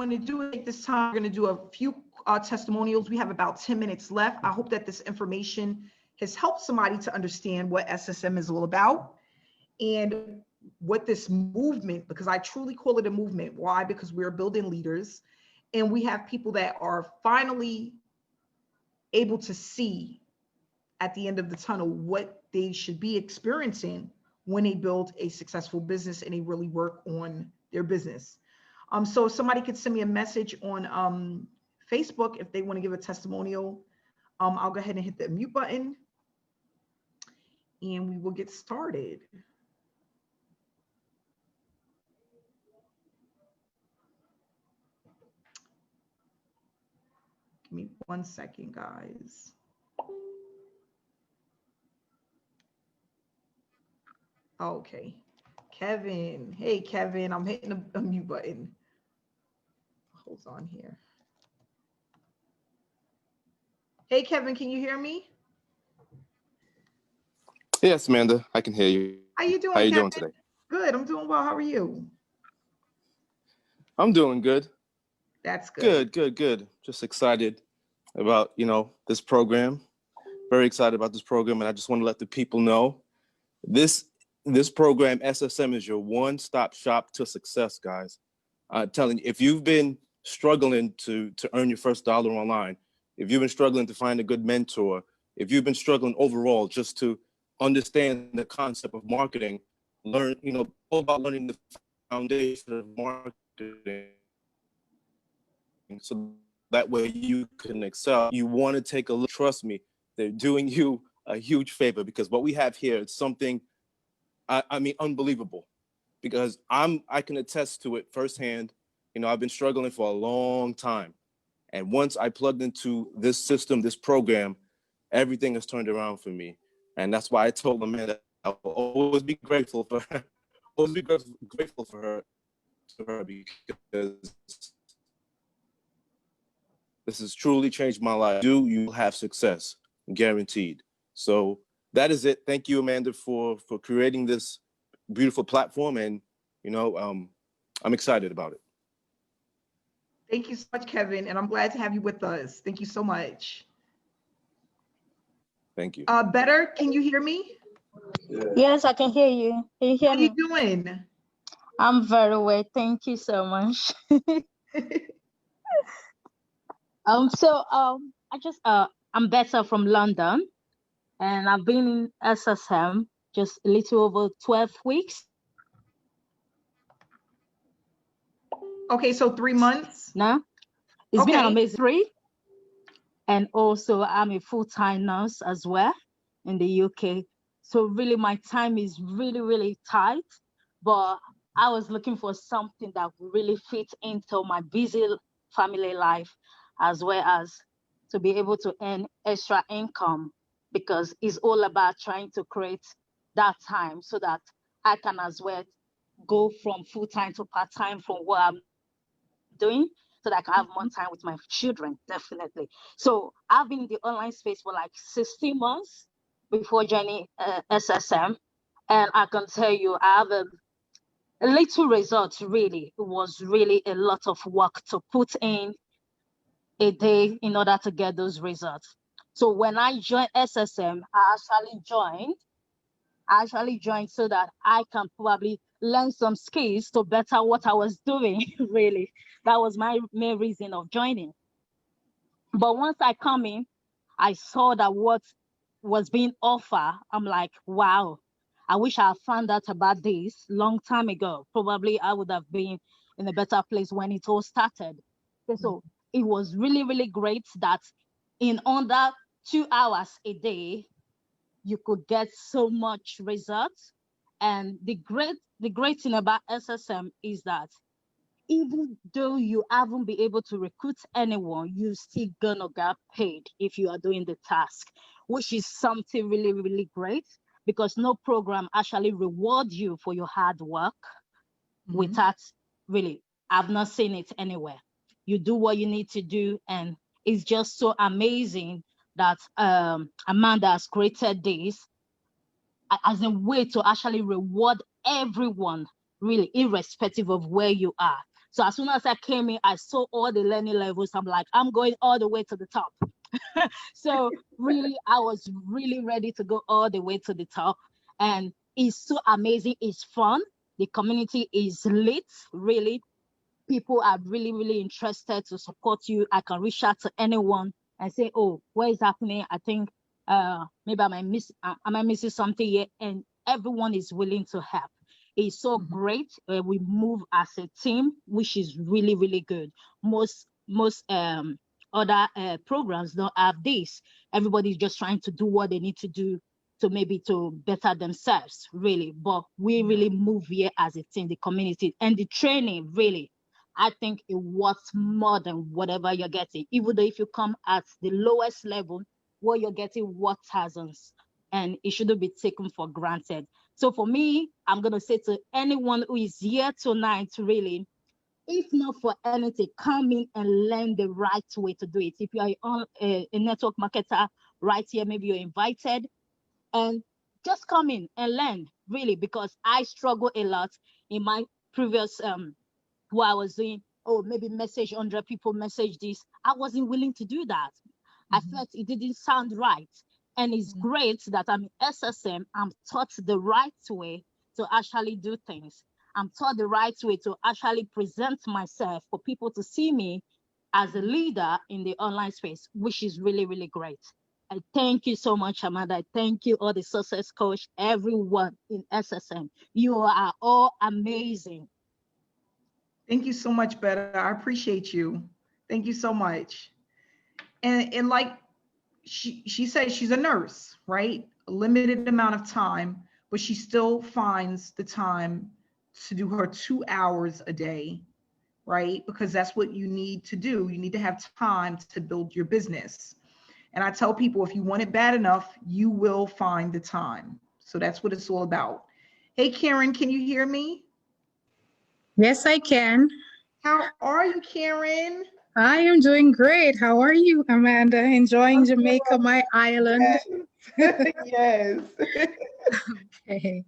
going to do is take this time. We're going to do a few testimonials. We have about 10 minutes left. I hope that this information has helped somebody to understand what SSM is all about and what this movement, because I truly call it a movement. Why? Because we're building leaders and we have people that are finally able to see at the end of the tunnel what they should be experiencing when they build a successful business and they really work on their business. So if somebody could send me a message on Facebook if they want to give a testimonial, I'll go ahead and hit the mute button and we will get started. Give me 1 second, guys. Okay, Kevin. Hey, Kevin, I'm hitting a mute button. Hold on here. Hey, Kevin, can you hear me? Yes, Amanda, I can hear you. How you doing, How you Kevin? doing today? Good, I'm doing well. How are you? I'm doing good. That's good. Good. Just excited about, this program. Very excited about this program, and I just want to let the people know this program, SSM, is your one-stop shop to success, guys. I'm telling you, if you've been struggling to earn your first dollar online, if you've been struggling to find a good mentor, if you've been struggling overall just to understand the concept of marketing, learn, all about learning the foundation of marketing so that way you can excel. You want to take a look, trust me, they're doing you a huge favor, because what we have here is something, I mean, unbelievable, because I can attest to it firsthand. I've been struggling for a long time. And once I plugged into this system, this program, everything has turned around for me. And that's why I told them, man, that I will always be grateful for her, always be grateful for her, because this has truly changed my life. You have success, guaranteed. So that is it. Thank you, Amanda, for creating this beautiful platform. And, I'm excited about it. Thank you so much, Kevin. And I'm glad to have you with us. Thank you so much. Thank you. Better, can you hear me? Yes, I can hear you. Can you hear me? How you doing? I'm very well. Thank you so much. I'm better from London, and I've been in SSM just a little over 12 weeks. Okay, so 3 months? No, it's Okay. been an amazing 3. And also I'm a full-time nurse as well in the UK. So really my time is really, really tight, but I was looking for something that would really fit into my busy family life, as well as to be able to earn extra income, because it's all about trying to create that time so that I can as well go from full-time to part-time from what I'm doing, so that I can have more time with my children, definitely. So I've been in the online space for like 16 months before joining SSM. And I can tell you, I have a little results, really. It was really a lot of work to put in a day in order to get those results. So when I joined SSM, I actually joined so that I can probably learn some skills to better what I was doing, really. That was my main reason of joining. But once I come in, I saw that what was being offered, I'm like, wow, I wish I had found out about this long time ago. Probably I would have been in a better place when it all started. Okay, so it was really, really great that in under 2 hours a day, you could get so much results. And the great thing about SSM is that even though you haven't been able to recruit anyone, you still gonna get paid if you are doing the task, which is something really, really great, because no program actually rewards you for your hard work without really, I've not seen it anywhere. You do what you need to do, and it's just so amazing that Amanda has created this as a way to actually reward everyone, really, irrespective of where you are. So as soon as I came in, I saw all the learning levels. I'm like, I'm going all the way to the top. So really, I was really ready to go all the way to the top. And it's so amazing. It's fun. The community is lit, really. People are really, really interested to support you. I can reach out to anyone and say, oh, what is happening? I think maybe I might missing something here. And everyone is willing to help. It's so great. We move as a team, which is really, really good. Most other programs don't have this. Everybody's just trying to do what they need to do to maybe to better themselves, really. But we really move here as a team, the community, and the training, really. I think it worth more than whatever you're getting. Even though if you come at the lowest level, what you're getting worth thousands, and it shouldn't be taken for granted. So for me, I'm going to say to anyone who is here tonight, really, if not for anything, come in and learn the right way to do it. If you are a network marketer right here, maybe you're invited, and just come in and learn, really, because I struggle a lot in my previous what I was doing. Oh, maybe message 100 people, message this. I wasn't willing to do that. I felt it didn't sound right. And it's great that I'm in SSM. I'm taught the right way to actually do things. I'm taught the right way to actually present myself for people to see me as a leader in the online space, which is really, really great. I thank you so much, Amanda. I thank you, all the success coach, everyone in SSM. You are all amazing. Thank you so much, Betta. I appreciate you. Thank you so much. And like she said, she's a nurse, right? A limited amount of time, but she still finds the time to do her 2 hours a day, right? Because that's what you need to do. You need to have time to build your business. And I tell people, if you want it bad enough, you will find the time. So that's what it's all about. Hey, Karen, can you hear me? Yes, I can. How are you, Karen? I am doing great. How are you, Amanda? Enjoying Jamaica, my island? Yes. Yes. Okay.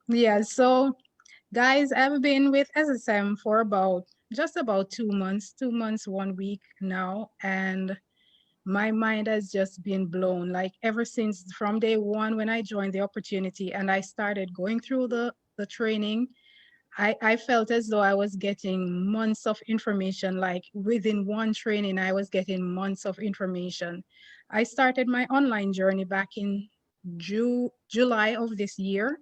Yeah, so guys, I've been with SSM for just about 2 months, 2 months, 1 week now. And my mind has just been blown. Like ever since from day one, when I joined the opportunity and I started going through the training, I felt as though I was getting months of information. Like within one training, I was getting months of information. I started my online journey back in July of this year.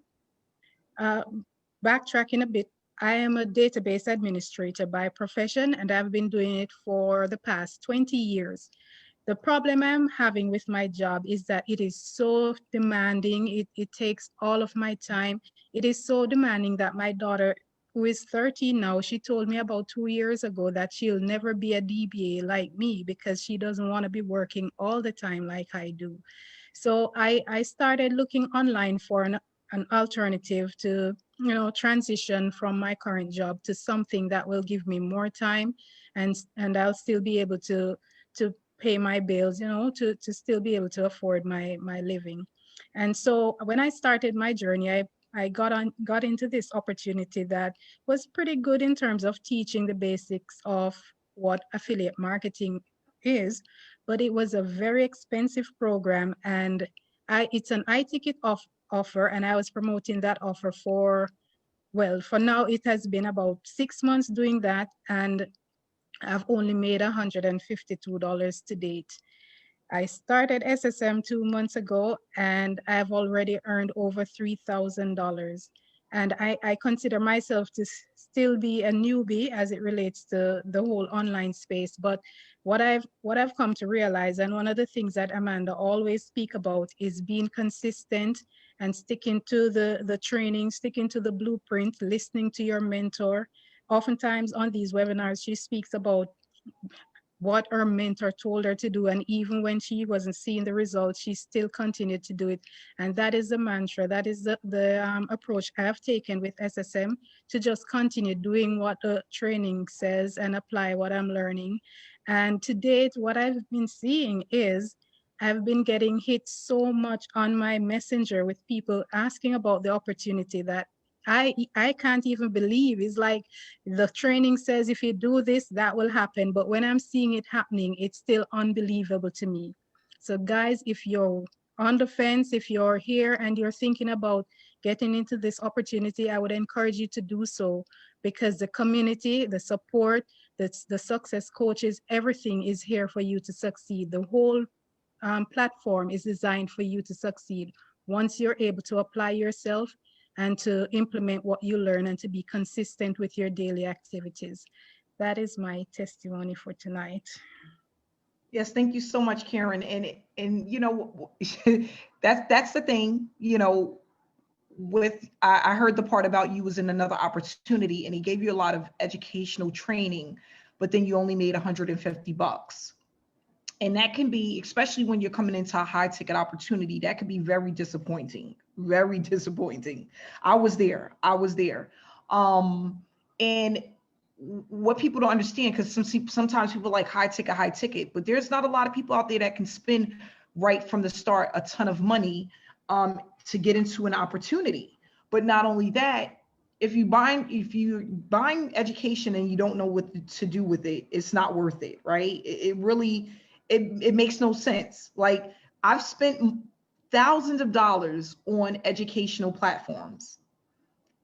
Backtracking a bit, I am a database administrator by profession, and I've been doing it for the past 20 years. The problem I'm having with my job is that it is so demanding. It takes all of my time. It is so demanding that my daughter, who is 13 now, she told me about 2 years ago that she'll never be a DBA like me because she doesn't want to be working all the time like I do. So I started looking online for an alternative to, transition from my current job to something that will give me more time, and I'll still be able to pay my bills, to still be able to afford my living. And so when I started my journey, I got into this opportunity that was pretty good in terms of teaching the basics of what affiliate marketing is, but it was a very expensive program, and it's an iTicket offer, and I was promoting that offer for now it has been about 6 months doing that, and I've only made $152 to date. I started SSM 2 months ago, and I've already earned over $3,000. And I consider myself to still be a newbie as it relates to the whole online space. But what I've come to realize, and one of the things that Amanda always speak about, is being consistent and sticking to the training, sticking to the blueprint, listening to your mentor. Oftentimes on these webinars, she speaks about what her mentor told her to do, and even when she wasn't seeing the results, she still continued to do it. And that is the mantra, that is the approach I have taken with SSM, to just continue doing what the training says and apply what I'm learning. And to date, what I've been seeing is I've been getting hit so much on my messenger with people asking about the opportunity that I can't even believe. It's like the training says if you do this, that will happen. But when I'm seeing it happening, it's still unbelievable to me. So guys, if you're on the fence, if you're here and you're thinking about getting into this opportunity, I would encourage you to do so, because the community, the support, the success coaches, everything is here for you to succeed. The whole platform is designed for you to succeed once you're able to apply yourself and to implement what you learn and to be consistent with your daily activities. That is my testimony for tonight. Yes, thank you so much, Karen. And you know, that's the thing, you know, with I heard the part about you was in another opportunity and he gave you a lot of educational training, but then you only made $150. And that can be, especially when you're coming into a high ticket opportunity, that can be very disappointing, very disappointing. I was there. And what people don't understand, because sometimes people like high ticket, but there's not a lot of people out there that can spend right from the start a ton of money to get into an opportunity. But not only that, if you're buying education and you don't know what to do with it, it's not worth it, right? It really, it makes no sense. Like, I've spent thousands of dollars on educational platforms,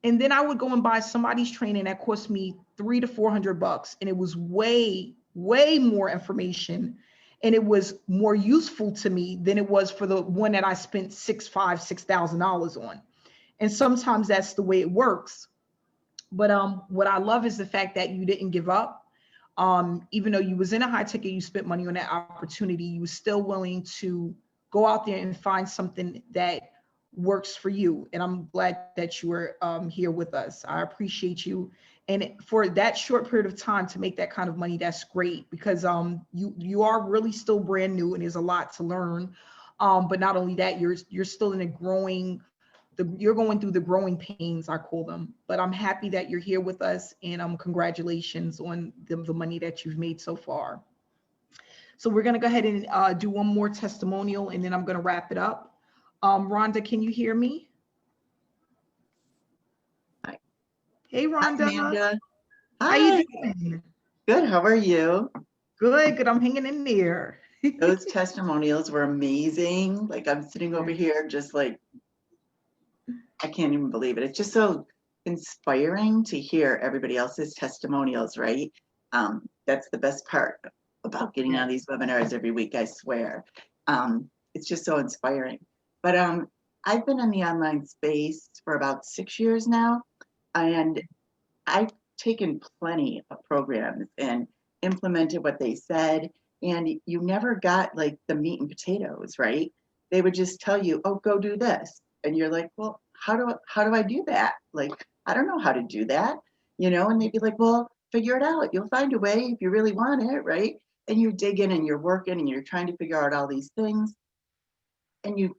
and then I would go and buy somebody's training that cost me $300 to $400, and it was way more information, and it was more useful to me than it was for the one that I spent $6,000 on. And sometimes that's the way it works. But what I love is the fact that you didn't give up. Even though you was in a high ticket, you spent money on that opportunity, you were still willing to go out there and find something that works for you. And I'm glad that you were here with us. I appreciate you. And for that short period of time to make that kind of money, that's great, because you are really still brand new and there's a lot to learn. But not only that, you're still in a growing, you're going through the growing pains, I call them. But I'm happy that you're here with us, and congratulations on the money that you've made so far. So we're going to go ahead and do one more testimonial, and then I'm going to wrap it up. Rhonda, can you hear me? Hi. Hey, Rhonda. Hi, Amanda. How you doing? Good. How are you? Good. I'm hanging in there. Those testimonials were amazing. Like, I'm sitting over here just like, I can't even believe it. It's just so inspiring to hear everybody else's testimonials, right? That's the best part about getting on these webinars every week, I swear. It's just so inspiring. But I've been in the online space for about 6 years now, and I've taken plenty of programs and implemented what they said, and you never got like the meat and potatoes, right? They would just tell you, oh, go do this. And you're like, well, how do I do that? Like, I don't know how to do that, and they'd be like, well, figure it out. You'll find a way if you really want it, right? And you're digging and you're working and you're trying to figure out all these things, and you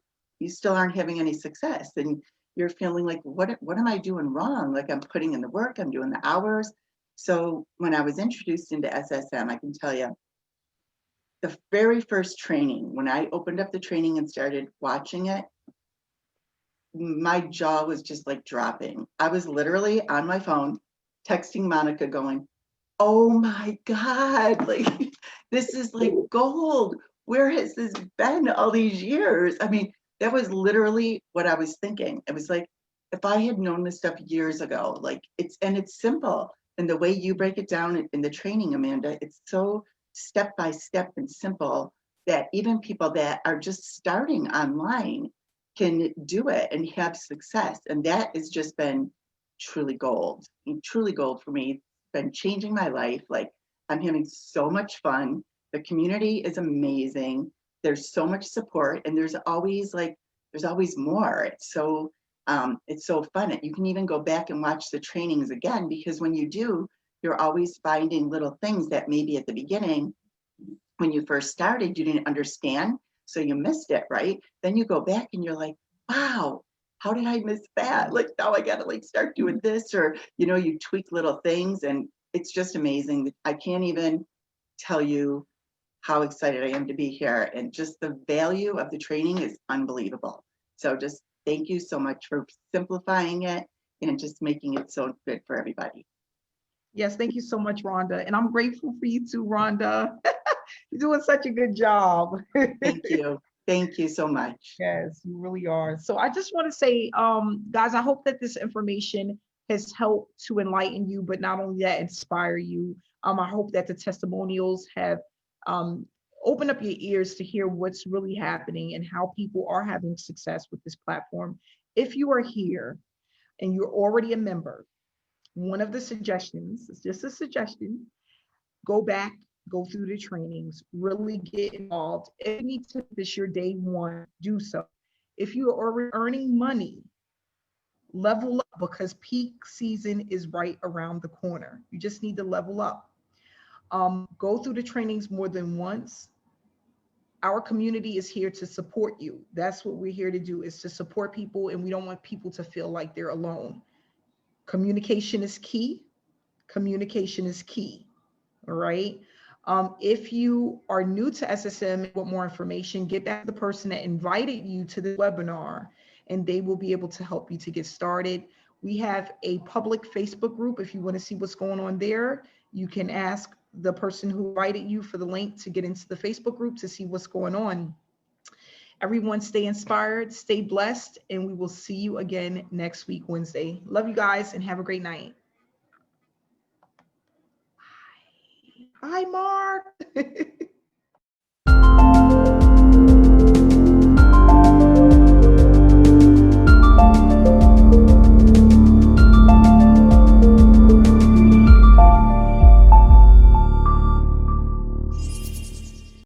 still aren't having any success. And you're feeling like, what am I doing wrong? Like, I'm putting in the work, I'm doing the hours. So when I was introduced into SSM, I can tell you, the very first training, when I opened up the training and started watching it, my jaw was just like dropping. I was literally on my phone texting Monica going, oh my God, like, this is like gold. Where has this been all these years? I mean, that was literally what I was thinking. It was like, if I had known this stuff years ago, like, it's simple. And the way you break it down in the training, Amanda, it's so step by step and simple that even people that are just starting online can do it and have success. And that has just been truly gold for me. It's been changing my life. Like, I'm having so much fun. The community is amazing. There's so much support, and there's always more. It's so fun. You can even go back and watch the trainings again, because when you do, you're always finding little things that maybe at the beginning, when you first started, you didn't understand, so you missed it, right? Then you go back and you're like, wow, how did I miss that? Like, now I gotta like start doing this, or you tweak little things, and it's just amazing. I can't even tell you how excited I am to be here, and just the value of the training is unbelievable. So just thank you so much for simplifying it and just making it so good for everybody. Yes, thank you so much, Rhonda. And I'm grateful for you too, Rhonda. You're doing such a good job. Thank you. Thank you so much. Yes, you really are. So I just want to say, guys, I hope that this information has helped to enlighten you, but not only that, inspire you. I hope that the testimonials have opened up your ears to hear what's really happening and how people are having success with this platform. If you are here and you're already a member, one of the suggestions, it's just a suggestion, go back, go through the trainings, really get involved. If you need to miss your day one, do so. If you are earning money, level up because peak season is right around the corner. You just need to level up. Go through the trainings more than once. Our community is here to support you. That's what we're here to do, is to support people, and we don't want people to feel like they're alone. Communication is key. Communication is key. All right. If you are new to SSM and want more information, get back to the person that invited you to the webinar, and they will be able to help you to get started. We have a public Facebook group. If you want to see what's going on there, you can ask the person who invited you for the link to get into the Facebook group to see what's going on. Everyone stay inspired, stay blessed, and we will see you again next week, Wednesday. Love you guys and have a great night. Bye, Mark.